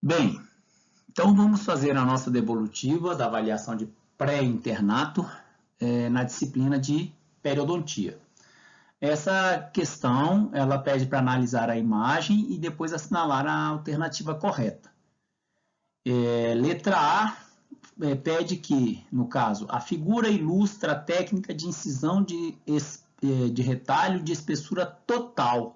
Bem, então vamos fazer a nossa devolutiva da avaliação de pré-internato na disciplina de periodontia. Essa questão, ela pede para analisar a imagem e depois assinalar a alternativa correta. Letra A pede que, no caso, a figura ilustra a técnica de incisão de retalho de espessura total,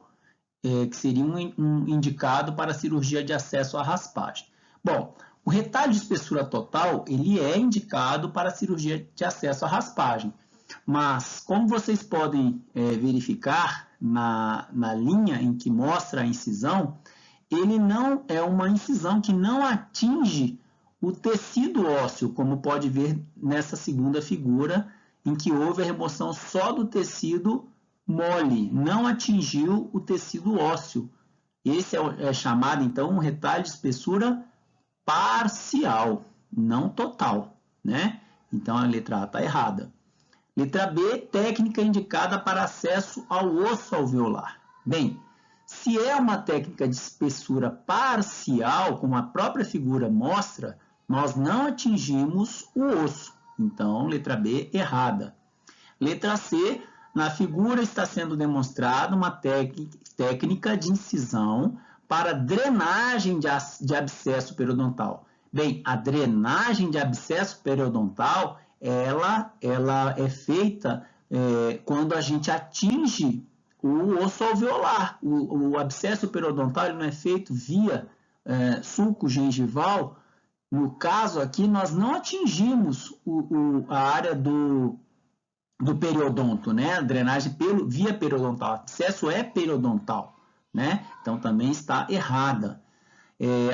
que seria um indicado para a cirurgia de acesso à raspagem. Bom, o retalho de espessura total, ele é indicado para a cirurgia de acesso à raspagem, mas como vocês podem verificar na linha em que mostra a incisão, ele não é uma incisão que não atinge o tecido ósseo, como pode ver nessa segunda figura, em que houve a remoção só do tecido mole, não atingiu o tecido ósseo. Esse é chamado, então, um retalho de espessura parcial, não total, né? Então, a letra A está errada. Letra B, técnica indicada para acesso ao osso alveolar. Bem, se é uma técnica de espessura parcial, como a própria figura mostra, nós não atingimos o osso. Então, letra B, errada. Letra C, na figura está sendo demonstrada uma técnica de incisão para drenagem de abscesso periodontal. Bem, a drenagem de abscesso periodontal, ela é feita quando a gente atinge o osso alveolar. O abscesso periodontal ele não é feito via sulco gengival. No caso aqui, nós não atingimos a área do periodonto, né? A drenagem via periodontal. O abscesso é periodontal, né? Então também está errada.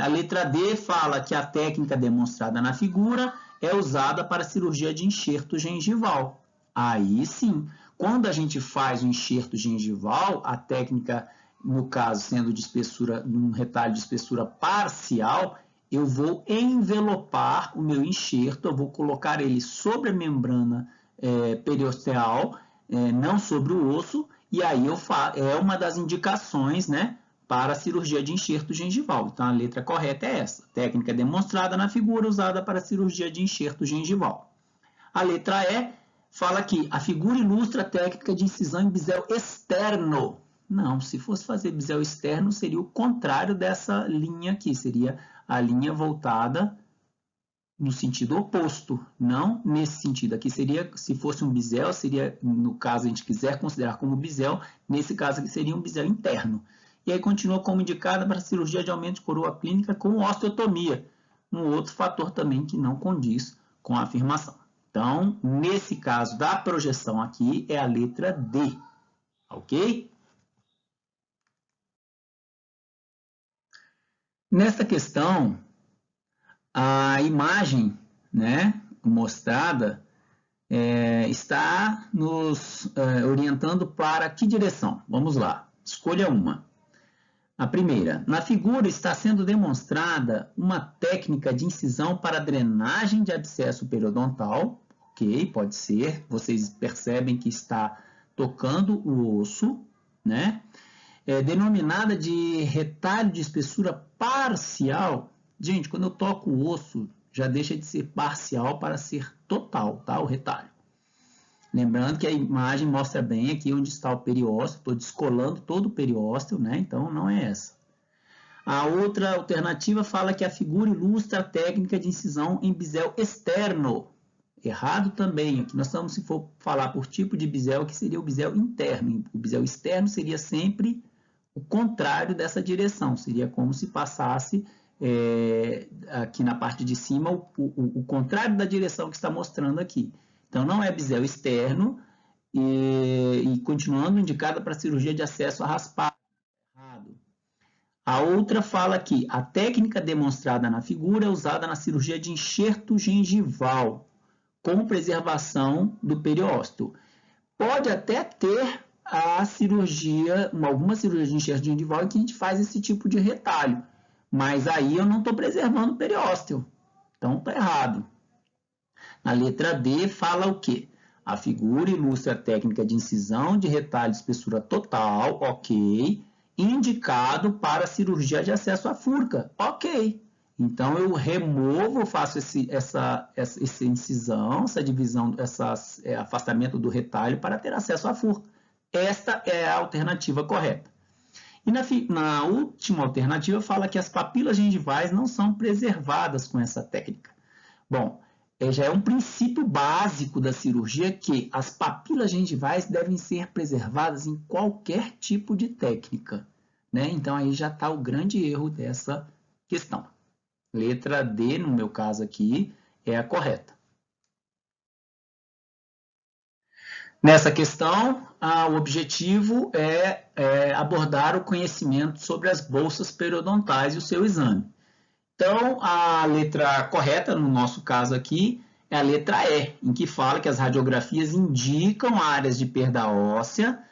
A letra D fala que a técnica demonstrada na figura é usada para cirurgia de enxerto gengival. Aí sim, quando a gente faz o enxerto gengival, a técnica, no caso, sendo de espessura, um retalho de espessura parcial, eu vou envelopar o meu enxerto, eu vou colocar ele sobre a membrana periosteal, não sobre o osso, e aí é uma das indicações, né, para a cirurgia de enxerto gengival. Então, a letra correta é essa. Técnica demonstrada na figura usada para a cirurgia de enxerto gengival. A letra E fala que a figura ilustra a técnica de incisão em bisel externo. Não, se fosse fazer bisel externo, seria o contrário dessa linha aqui. Seria a linha voltada no sentido oposto, não nesse sentido. Aqui seria, se fosse um bisel, seria, no caso a gente quiser considerar como bisel, nesse caso aqui seria um bisel interno. E aí continua como indicada para cirurgia de aumento de coroa clínica com osteotomia, um outro fator também que não condiz com a afirmação. Então, nesse caso da projeção aqui, é a letra D, ok? Nesta questão, a imagem, né, mostrada está nos orientando para que direção? Vamos lá, escolha uma. A primeira, na figura está sendo demonstrada uma técnica de incisão para drenagem de abscesso periodontal, ok, pode ser, vocês percebem que está tocando o osso, né? Denominada de retalho de espessura parcial. Gente, quando eu toco o osso, já deixa de ser parcial para ser total, tá? O retalho. Lembrando que a imagem mostra bem aqui onde está o periósteo, estou descolando todo o periósteo, né? Então não é essa. A outra alternativa fala que a figura ilustra a técnica de incisão em bisel externo. Errado também. Aqui nós estamos, se for falar por tipo de bisel, que seria o bisel interno. O bisel externo seria sempre o contrário dessa direção. Seria como se passasse aqui na parte de cima o contrário da direção que está mostrando aqui. Então, não é bisel externo e continuando indicada para cirurgia de acesso à raspagem. Errado. A outra fala que a técnica demonstrada na figura é usada na cirurgia de enxerto gengival, com preservação do periósteo. Pode até ter a cirurgia, alguma cirurgia de enxerto gengival em que a gente faz esse tipo de retalho, mas aí eu não estou preservando o periósteo. Então, está errado. Na letra D, fala o quê? A figura ilustra a técnica de incisão de retalho de espessura total, ok, indicado para cirurgia de acesso à furca, ok. Então, eu removo, faço essa incisão, essa divisão, esse afastamento do retalho para ter acesso à furca. Esta é a alternativa correta. E na última alternativa fala que as papilas gengivais não são preservadas com essa técnica. Bom, já é um princípio básico da cirurgia que as papilas gengivais devem ser preservadas em qualquer tipo de técnica, né? Então, aí já está o grande erro dessa questão. Letra D, no meu caso aqui, é a correta. Nessa questão, o objetivo é abordar o conhecimento sobre as bolsas periodontais e o seu exame. Então, a letra correta, no nosso caso aqui, é a letra E, em que fala que as radiografias indicam áreas de perda óssea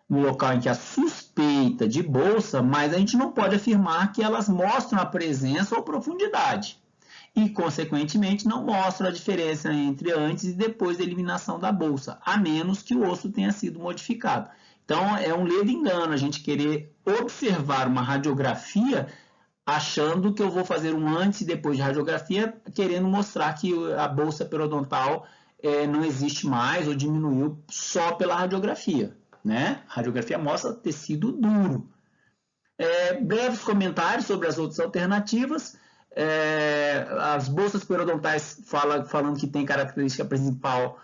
no local em que há suspeita de bolsa, mas a gente não pode afirmar que elas mostram a presença ou profundidade. E, consequentemente, não mostram a diferença entre antes e depois da eliminação da bolsa, a menos que o osso tenha sido modificado. Então, é um ledo engano a gente querer observar uma radiografia achando que eu vou fazer um antes e depois de radiografia, querendo mostrar que a bolsa periodontal não existe mais ou diminuiu só pela radiografia, né? A radiografia mostra tecido duro. Breves comentários sobre as outras alternativas. As bolsas periodontais falando que tem característica principal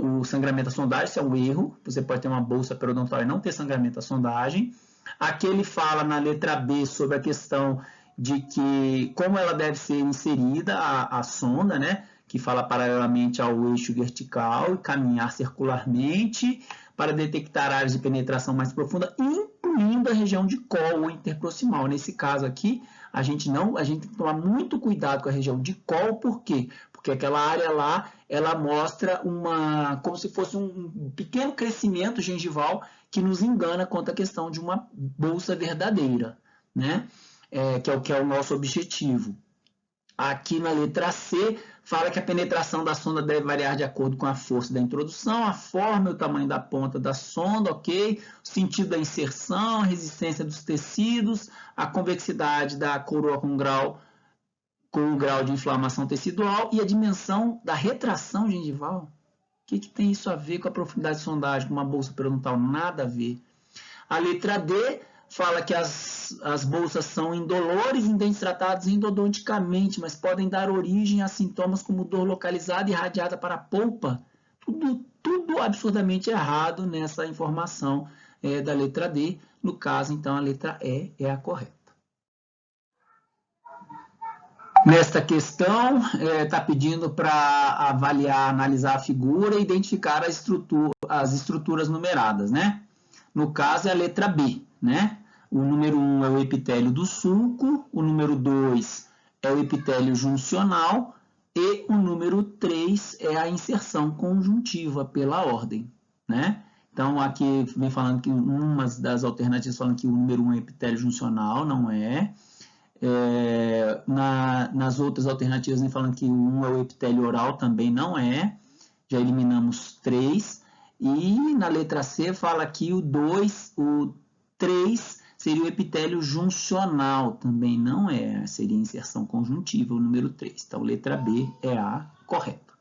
o sangramento à sondagem, isso é um erro. Você pode ter uma bolsa periodontal e não ter sangramento à sondagem. Aqui ele fala na letra B sobre a questão de que como ela deve ser inserida a sonda, né? Que fala paralelamente ao eixo vertical e caminhar circularmente para detectar áreas de penetração mais profunda, incluindo a região de colo ou interproximal. Nesse caso aqui, a gente tem que tomar muito cuidado com a região de colo, por quê? Porque aquela área lá, ela mostra como se fosse um pequeno crescimento gengival que nos engana quanto à questão de uma bolsa verdadeira, né? Que é o nosso objetivo. Aqui na letra C, fala que a penetração da sonda deve variar de acordo com a força da introdução, a forma e o tamanho da ponta da sonda, ok? O sentido da inserção, a resistência dos tecidos, a convexidade da coroa com o grau de inflamação tecidual e a dimensão da retração gengival. O que tem isso a ver com a profundidade de sondagem, com uma bolsa periodontal? Nada a ver. A letra D fala que as bolsas são indolores em dentes tratados endodonticamente, mas podem dar origem a sintomas como dor localizada e irradiada para a polpa. Tudo absurdamente errado nessa informação da letra D. No caso, então, a letra E é a correta. Nesta questão, está pedindo para avaliar, analisar a figura e identificar as estruturas numeradas, né? No caso, é a letra B, né? O número 1 é o epitélio do sulco, o número 2 é o epitélio juncional e o número 3 é a inserção conjuntiva pela ordem, né? Então, aqui vem falando que umas das alternativas falam que o número 1 é epitélio juncional, não é. Nas outras alternativas vem falando que o 1 é o epitélio oral, também não é. Já eliminamos 3. E na letra C fala que o 3 seria o epitélio juncional, também não é, seria inserção conjuntiva, o número 3. Então, letra B é a correta.